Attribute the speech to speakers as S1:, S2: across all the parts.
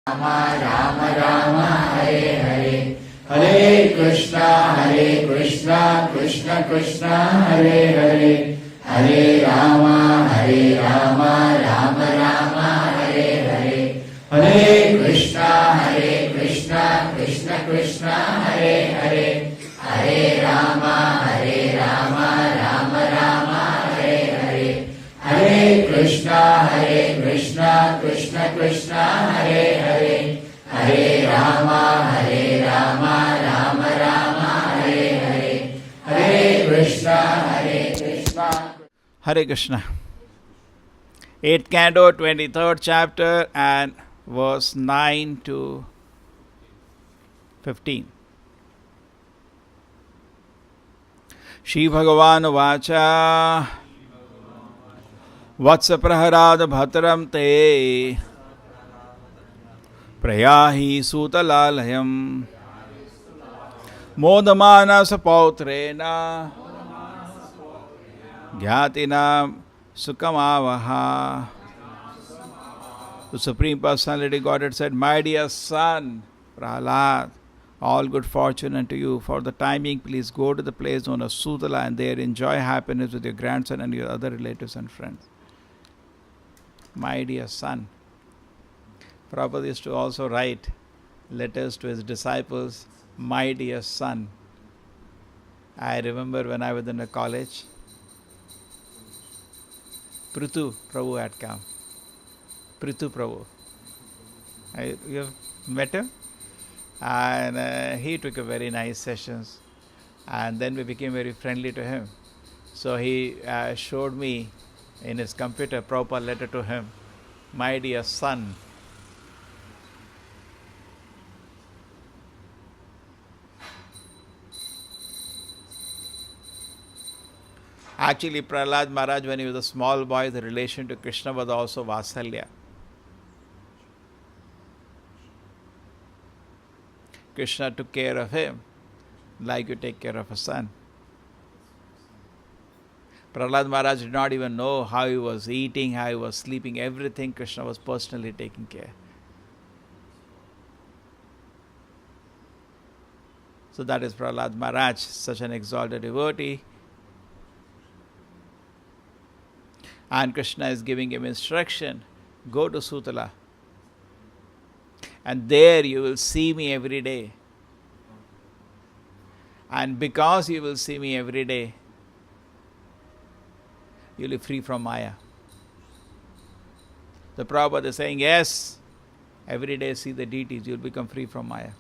S1: Rama Rama Hare Hare, Hare Krishna Krishna Krishna Hare Hare, Hare Rama Rama Rama Hare Hare, Hare Krishna Krishna Krishna Hare Hare, Hare Rama Rama Rama Hare Hare, Hare Krishna Krishna Krishna Hare Hare, Hare Rama Rama Rama Hare Hare, Hare Krishna.
S2: Hare Krishna. 8th canto, 23rd chapter, and verse 9 to 15. Shri Bhagavan Vacha Vatsa Praharad Bhatram Te Prayahi Sutalalayam Modamana Sapautrena Gyatina Sukamavaha. The Supreme Personality Godhead said, My dear son, Prahlad, all good fortune unto you. For the time being, please go to the place known as Sutala and there enjoy happiness with your grandson and your other relatives and friends. My dear son. Prabhupada used to also write letters to his disciples, My dear son. I remember when I was in a college, Prithu Prabhu had come. Prithu Prabhu. You have met him? And he took a very nice sessions. And then we became very friendly to him. So he showed me in his computer proper letter to him, My dear son. Actually, Prahlad Maharaj, when he was a small boy, the relation to Krishna was also Vasalya. Krishna took care of him like you take care of a son. Prahlad Maharaj did not even know how he was eating, how he was sleeping, everything Krishna was personally taking care. So that is Prahlad Maharaj, such an exalted devotee. And Krishna is giving him instruction, go to Sutala. And there you will see me every day. And because you will see me every day, you will be free from Maya. The Prabhupada is saying, yes, every day see the deities, you will become free from Maya.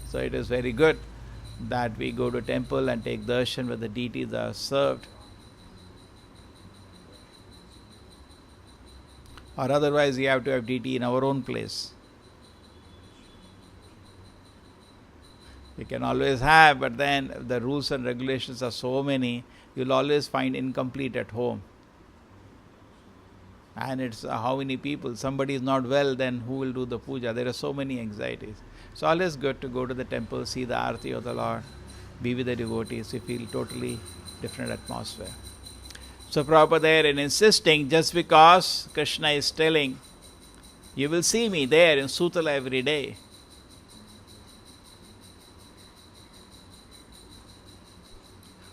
S2: So it is very good that we go to temple and take darshan where the deities are served. Or otherwise we have to have deity in our own place. We can always have, but then the rules and regulations are so many, you'll always find incomplete at home. And it's how many people, somebody is not well, then who will do the puja? There are so many anxieties. So always good to go to the temple, see the arati of the Lord, be with the devotees, you feel totally different atmosphere. So Prabhupada there in insisting, just because Krishna is telling, you will see me there in Sutala every day.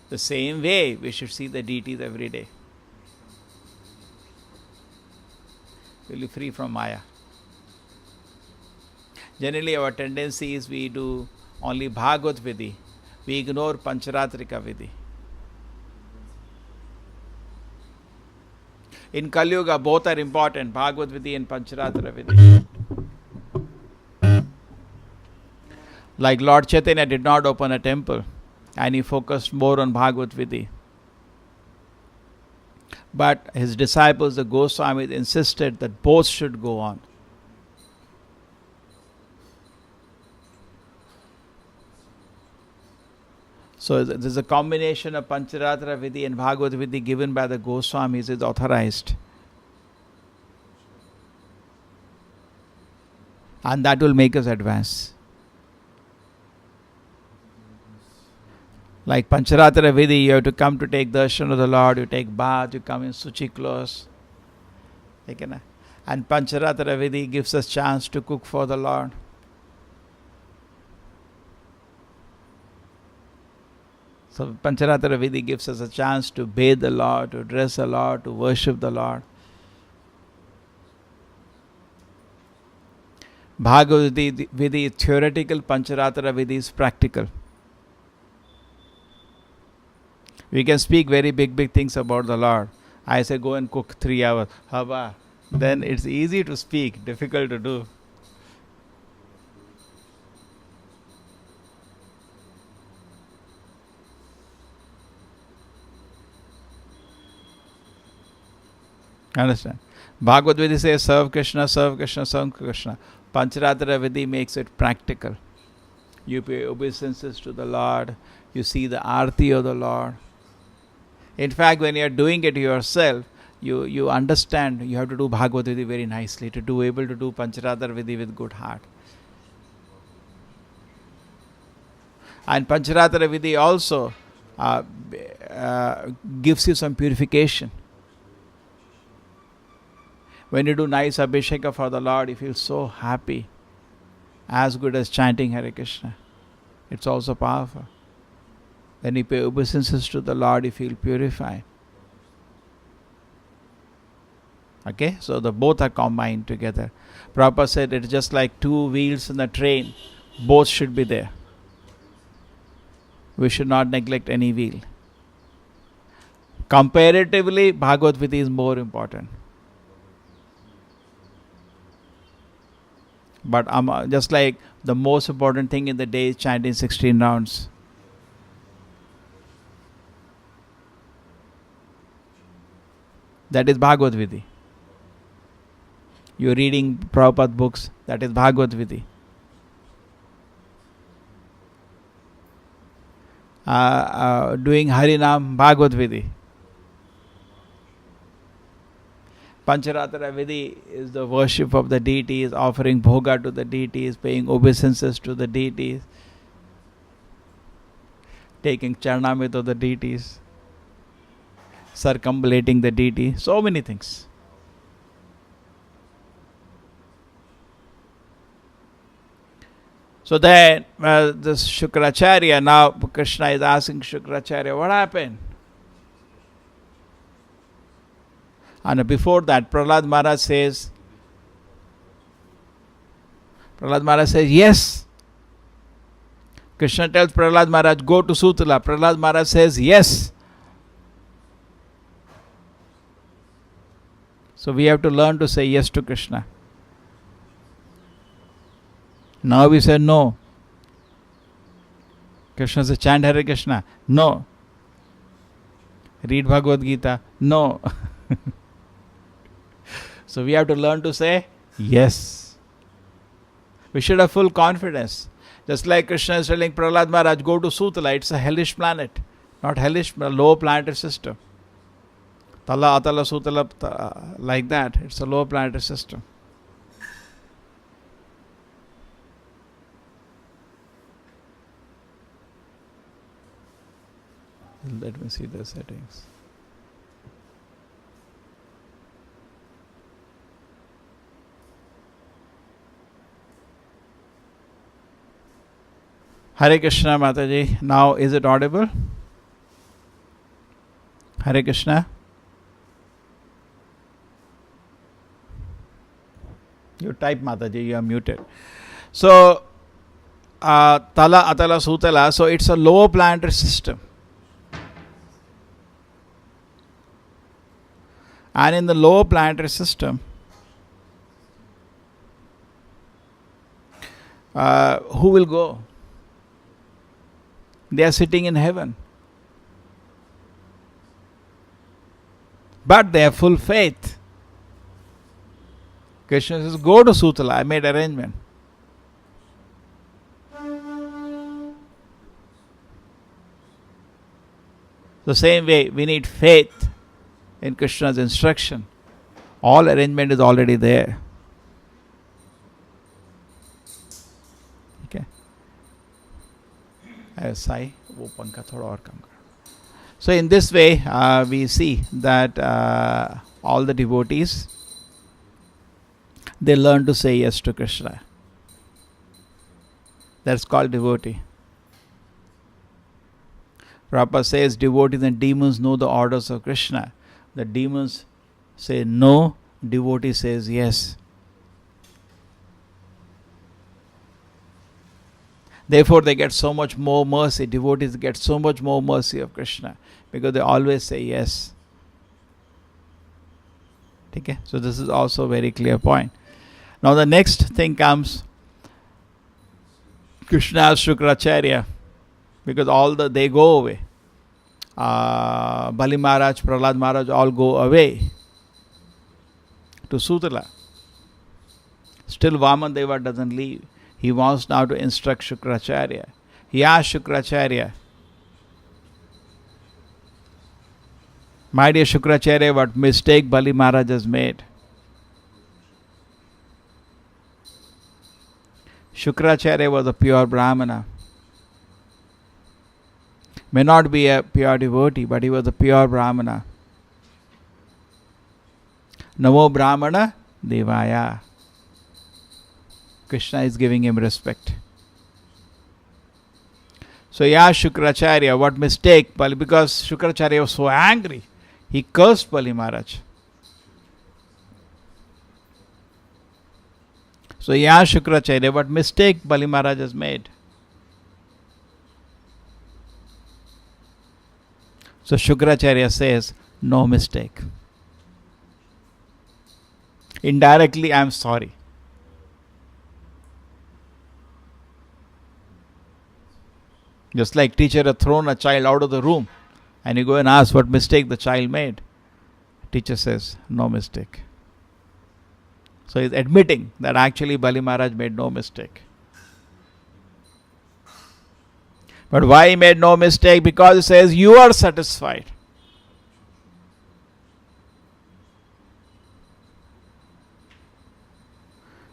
S2: The same way we should see the deities every day. We will be free from Maya. Generally our tendency is we do only Bhagavad Vidhi. We ignore Pancharatrika Vidhi. In Kali Yuga both are important, Bhagavad Vidhi and Pancharatra Vidhi. Like Lord Chaitanya did not open a temple and he focused more on Bhagavad Vidhi. But his disciples, the Goswamis, insisted that both should go on. So there's a combination of Pancharatra Vidhi and Bhagavad Vidhi given by the Goswamis is authorized. And that will make us advance. Like Pancharatra Vidhi, you have to come to take darshan of the Lord, you take bath, you come in suchi clothes. ठीक है ना. And Pancharatra Vidhi gives us chance to cook for the Lord. So Pancharatra Vidhi gives us a chance to bathe the Lord, to dress the Lord, to worship the Lord. Bhagavad Vidhi is theoretical, Pancharatra Vidhi is practical. We can speak very big things about the Lord. I say go and cook 3 hours. Hava. Then it's easy to speak, difficult to do. Understand? Bhagavad Vidhi says serve Krishna, serve Krishna, serve Krishna. Pancharatra Vidhi makes it practical. You pay obeisances to the Lord. You see the arti of the Lord. In fact, when you are doing it yourself, you understand you have to do Bhagavad Vidhi very nicely to be able to do Pancharatra Vidhi with good heart. And Pancharatra Vidhi also gives you some purification. When you do nice Abhisheka for the Lord, you feel so happy. As good as chanting Hare Krishna. It's also powerful. When you pay obeisances to the Lord, you feel purified. Okay, so the both are combined together. Prabhupada said it's just like 2 wheels in the train. Both should be there. We should not neglect any wheel. Comparatively, Bhagavad Vidhi is more important. But just like the most important thing in the day is chanting 16 rounds. That is Bhagavad Vidhi. You are reading Prabhupada books, that is Bhagavad Vidhi. Doing Harinam, Bhagavad Vidhi. Pancharatra Vidhi is the worship of the deities, offering bhoga to the deities, paying obeisances to the deities, taking charnamrit of the deities, circumambulating the deity, so many things. So then this Shukracharya, now Krishna is asking Shukracharya, what happened? And before that, Prahlad Maharaj says, yes. Krishna tells Prahlad Maharaj, go to Sutala. Prahlad Maharaj says, yes. So we have to learn to say yes to Krishna. Now we say no. Krishna says, chant Hare Krishna. No. Read Bhagavad Gita. No. So we have to learn to say yes. We should have full confidence. Just like Krishna is telling Prahlad Maharaj, go to Sutala. It's a hellish planet. Not hellish, but a low planetary system. Tala, Atala, Sutala, like that. It's a low planetary system. Let me see the settings. Hare Krishna, Mataji. Now is it audible? Hare Krishna. You type, Mataji, you are muted. So, Tala, Atala, Sutala, so it's a low planetary system. And in the low planetary system, who will go? They are sitting in heaven. But they have full faith. Krishna says, go to Sutala, I made arrangement. The same way, we need faith in Krishna's instruction. All arrangement is already there. Okay. Sai, wo pankha thoda aur kam karo. So in this way, we see that all the devotees they learn to say yes to Krishna. That's called devotee. Prabhupada says devotees and demons know the orders of Krishna. The demons say no, devotee says yes. Therefore they get so much more mercy. Devotees get so much more mercy of Krishna because they always say yes. Okay? So this is also a very clear point. Now the next thing comes, Krishna's Shukracharya, because they go away. Bali Maharaj, Prahlad Maharaj all go away to Sutala. Still Vaman Deva doesn't leave. He wants now to instruct Shukracharya. He asked Shukracharya, my dear Shukracharya, what mistake Bali Maharaj has made? Shukracharya was a pure Brahmana. May not be a pure devotee, but he was a pure Brahmana. Namo Brahmana Devaya. Krishna is giving him respect. So he asked Shukracharya, what mistake? Because Shukracharya was so angry, he cursed Bali Maharaj. So he asked Shukracharya, what mistake Bali Maharaj has made? So Shukracharya says, no mistake. Indirectly, I am sorry. Just like teacher had thrown a child out of the room and you go and ask what mistake the child made. Teacher says, no mistake. So he is admitting that actually Bali Maharaj made no mistake. But why he made no mistake? Because he says, you are satisfied.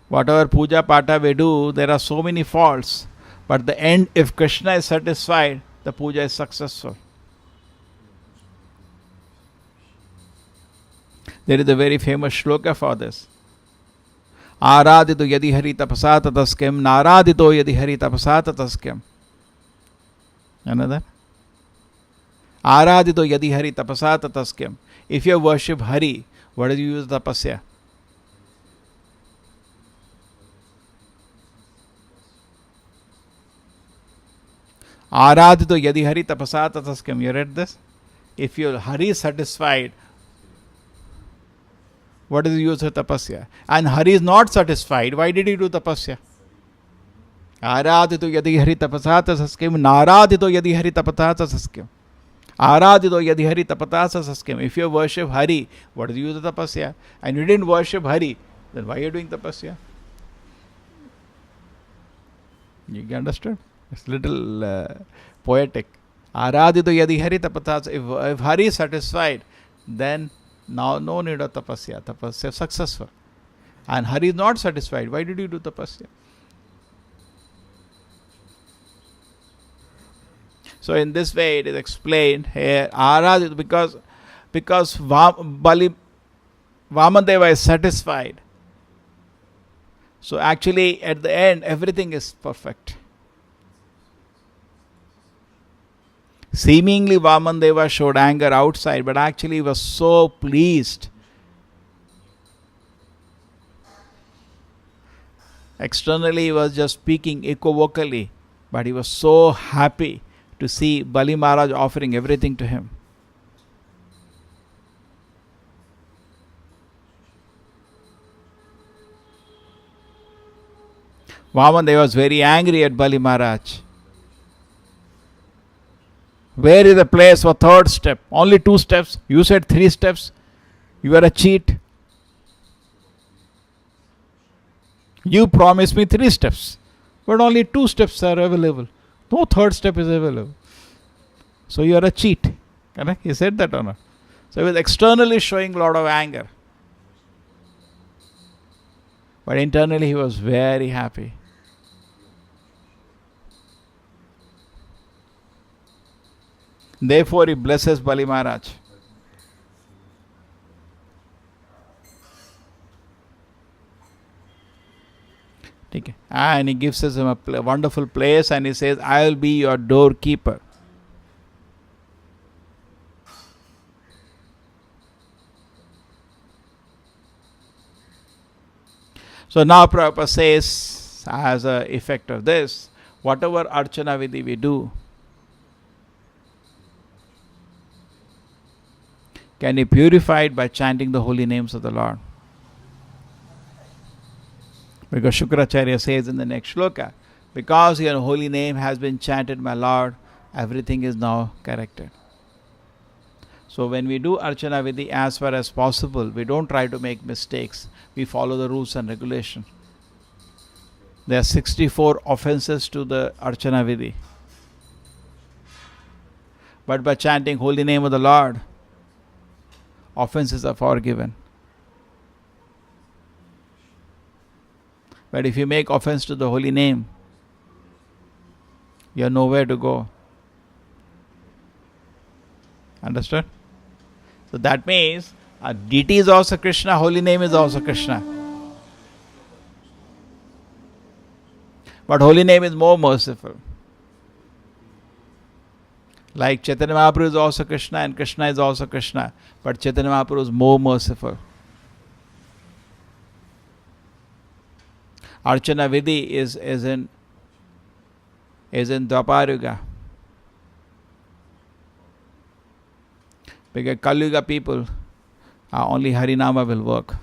S2: Whatever puja pata we do, there are so many faults. But the end, if Krishna is satisfied, the puja is successful. There is a very famous shloka for this. Aradito yadi hari tapasa tataskyam, naradito yadi hari tapasa tataskyam. Another? Aradito yadi hari tapasa tataskyam. If you worship Hari, what do you use tapasya? Aradito yadi hari tapasa tataskyam. You read this? If your Hari is satisfied, what is the use of tapasya? And Hari is not satisfied. Why did he do tapasya? Aradito yadi hari tapasa tataskyam, naradito yadi hari tapasa tataskyam. Aradito yadi hari tapasa tataskyam. If you worship Hari, what is the use of tapasya? And you didn't worship Hari, then why are you doing tapasya? You understand? It's a little poetic. Aradito yadi hari tapasa. If Hari is satisfied, then now no need of tapasya. Tapasya successful. And Hari is not satisfied. Why did you do tapasya? So in this way it is explained here, Aradito, because Vamadeva is satisfied. So actually at the end everything is perfect. Seemingly Vamadeva showed anger outside, but actually he was so pleased. Externally he was just speaking equivocally, but he was so happy to see Bali Maharaj offering everything to him. Vamadeva was very angry at Bali Maharaj. Where is the place for third step? Only 2 steps. You said 3 steps. You are a cheat. You promised me 3 steps, but only 2 steps are available. No third step is available. So you are a cheat. Correct? He said that or not? So he was externally showing a lot of anger. But internally he was very happy. Therefore he blesses Bali Maharaj. Okay. And he gives us a wonderful place and he says, I will be your doorkeeper. So now Prabhupada says, as an effect of this, whatever Archana Vidhi we do, can be purified by chanting the holy names of the Lord. Because Shukracharya says in the next shloka, because your holy name has been chanted, my Lord, everything is now corrected. So when we do Archana Vidhi, as far as possible, we don't try to make mistakes. We follow the rules and regulations. There are 64 offenses to the Archana Vidhi. But by chanting holy name of the Lord, offenses are forgiven. But if you make offense to the holy name, you have nowhere to go. Understood? So that means deity is also Krishna, holy name is also Krishna. But holy name is more merciful. Like Chaitanya Mahaprabhu is also Krishna and Krishna is also Krishna. But Chaitanya Mahaprabhu is more merciful. Archana Vidhi is in Dwapar Yuga. Because Kali Yuga people, only Harinama will work.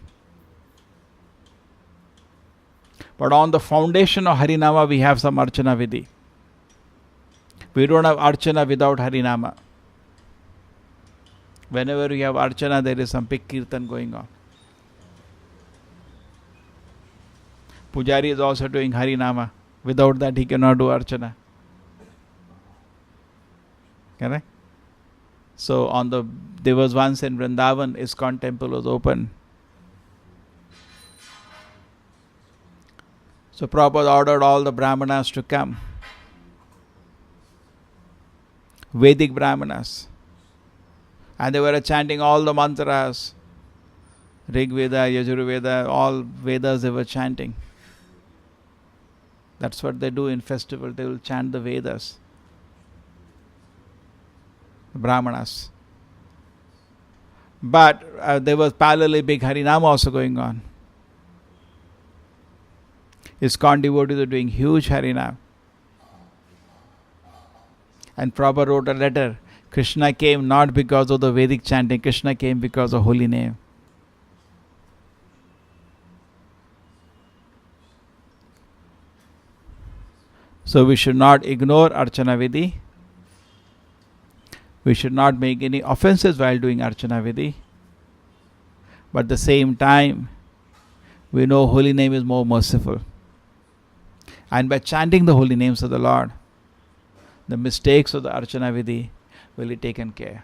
S2: But on the foundation of Harinama, we have some Archana Vidhi. We don't have Archana without Harinama. Whenever we have Archana, there is some big Kirtan going on. Pujari is also doing Harinama. Without that, he cannot do Archana. Correct? So there was once in Vrindavan, ISKCON temple was open. So Prabhupada ordered all the Brahmanas to come. Vedic Brahmanas. And they were chanting all the mantras. Rig Veda, Yajur Veda, all Vedas they were chanting. That's what they do in festival. They will chant the Vedas. Brahmanas. But there was parallelly big Harinama also going on. ISKCON devotees are doing huge Harinama. And Prabhupada wrote a letter. Krishna came not because of the Vedic chanting. Krishna came because of holy name. So we should not ignore Archana Vidhi. We should not make any offenses while doing Archana Vidhi. But at the same time, we know holy name is more merciful. And by chanting the holy names of the Lord, the mistakes of the Archana Vidhi will be taken care.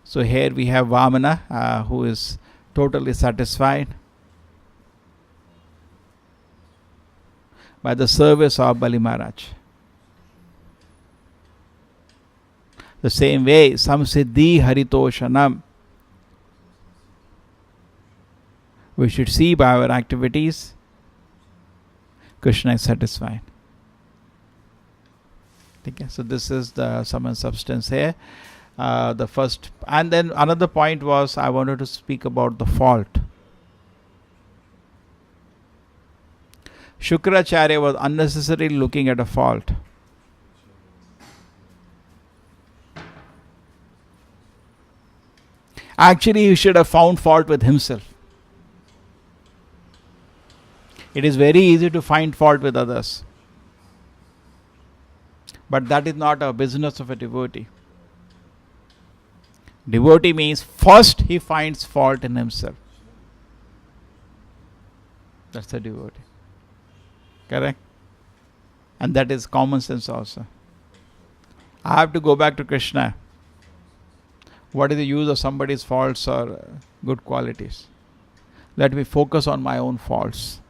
S2: So here we have Vamana, who is totally satisfied by the service of Bali Maharaj. The same way, Samsiddhi Haritoshanam. We should see by our activities, Krishna is satisfied. Okay, so this is the sum and substance here. The first, and then another point was I wanted to speak about the fault. Shukracharya was unnecessarily looking at a fault. Actually, he should have found fault with himself. It is very easy to find fault with others. But that is not a business of a devotee. Devotee means first he finds fault in himself. That's a devotee. Correct? And that is common sense also. I have to go back to Krishna. What is the use of somebody's faults or good qualities? Let me focus on my own faults.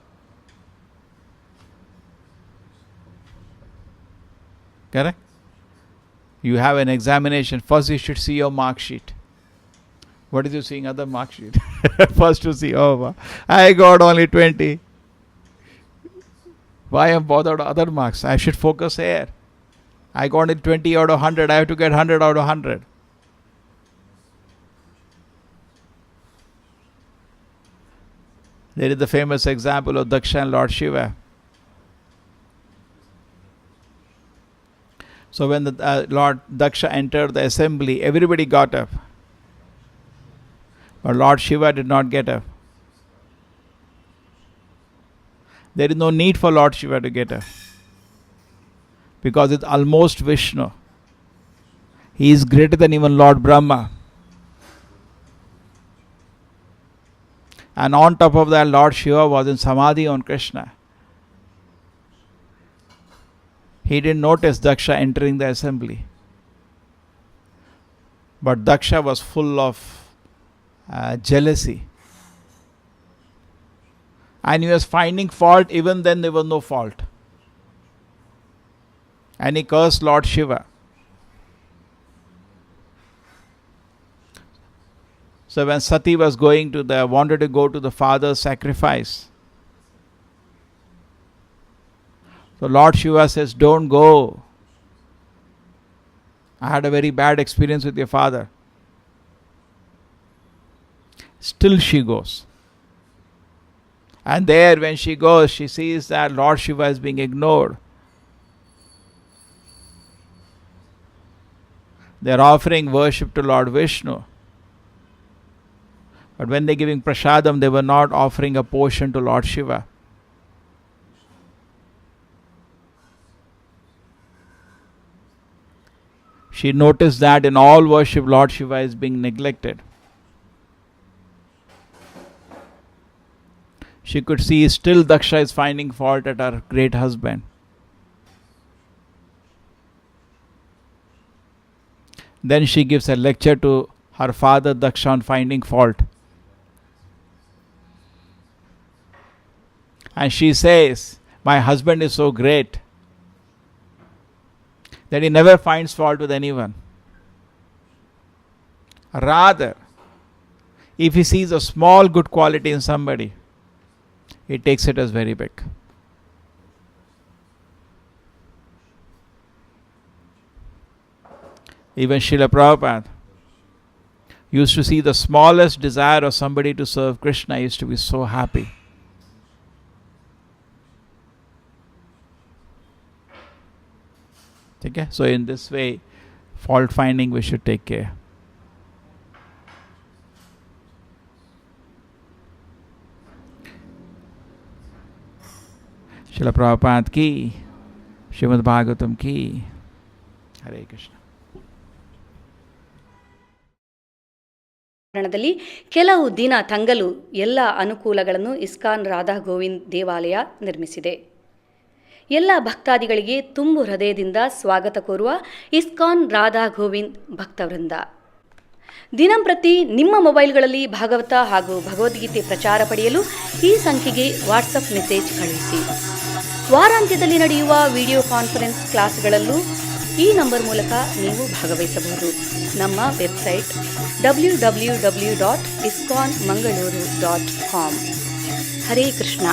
S2: Correct? You have an examination. First you should see your mark sheet. What is you seeing other mark sheet? First to see, I got only 20. Why am I bothered other marks? I should focus here. I got it 20 out of 100. I have to get 100 out of 100. There is the famous example of Daksha and Lord Shiva. So when the Lord Daksha entered the assembly, everybody got up. But Lord Shiva did not get up. There is no need for Lord Shiva to get up, because it's almost Vishnu. He is greater than even Lord Brahma. And on top of that, Lord Shiva was in Samadhi on Krishna. He didn't notice Daksha entering the assembly. But Daksha was full of jealousy. And he was finding fault. Even then there was no fault. And he cursed Lord Shiva. So when Sati was wanted to go to the father's sacrifice, so Lord Shiva says, don't go. I had a very bad experience with your father. Still she goes. And there when she goes, she sees that Lord Shiva is being ignored. They are offering worship to Lord Vishnu. But when they are giving prasadam, they were not offering a portion to Lord Shiva. She noticed that in all worship, Lord Shiva is being neglected. She could see still Daksha is finding fault at her great husband. Then she gives a lecture to her father Daksha on finding fault. And she says, my husband is so great that he never finds fault with anyone. Rather, if he sees a small good quality in somebody, he takes it as very big. Even Srila Prabhupada used to see the smallest desire of somebody to serve Krishna, used to be so happy. Okay? So in this way, fault finding we should take care. Srila Prabhupada ki, Srimad Bhagavatam ki, Hare Krishna.
S3: ದಲ್ಲಿ ಕೆಲವು ದಿನ ತಂಗಲು ಎಲ್ಲ ಅನುಕೂಲಗಳನ್ನು ISKCON Radha Govind ದೇವಾಲಯ ನಿರ್ಮಿಸಿದೆ. ಎಲ್ಲ ಭಕ್ತಾದಿಗಳಿಗೆ ತುಂಬು ಹೃದಯದಿಂದ ಸ್ವಾಗತ ಕೋರುವ ಇಸ್ಕಾನ್ ರಾಧಾ ಗೋವಿಂದ್ ಭಕ್ತವೃಂದ. ದಿನಂಪ್ರತಿ ನಿಮ್ಮ ಮೊಬೈಲ್ಗಳಲ್ಲಿ ಭಾಗವತ ಹಾಗೂ ಭಗವದ್ಗೀತೆ ಪ್ರಚಾರ ಪಡೆಯಲು ಈ ಸಂಖ್ಯೆಗೆ ವಾಟ್ಸಪ್ ಮೆಸೇಜ್ ಕಳುಹಿಸಿ. ವಾರಾಂತ್ಯದಲ್ಲಿ ನಡೆಯುವ ವಿಡಿಯೋ ಕಾನ್ಫರೆನ್ಸ್ ಕ್ಲಾಸ್ಗಳಲ್ಲೂ ಈ ನಂಬರ್ ಮೂಲಕ ನೀವು ಭಾಗವಹಿಸಬಹುದು. ನಮ್ಮ ವೆಬ್ಸೈಟ್ www.iskonmangalore.com. ಹರೇ ಕೃಷ್ಣ.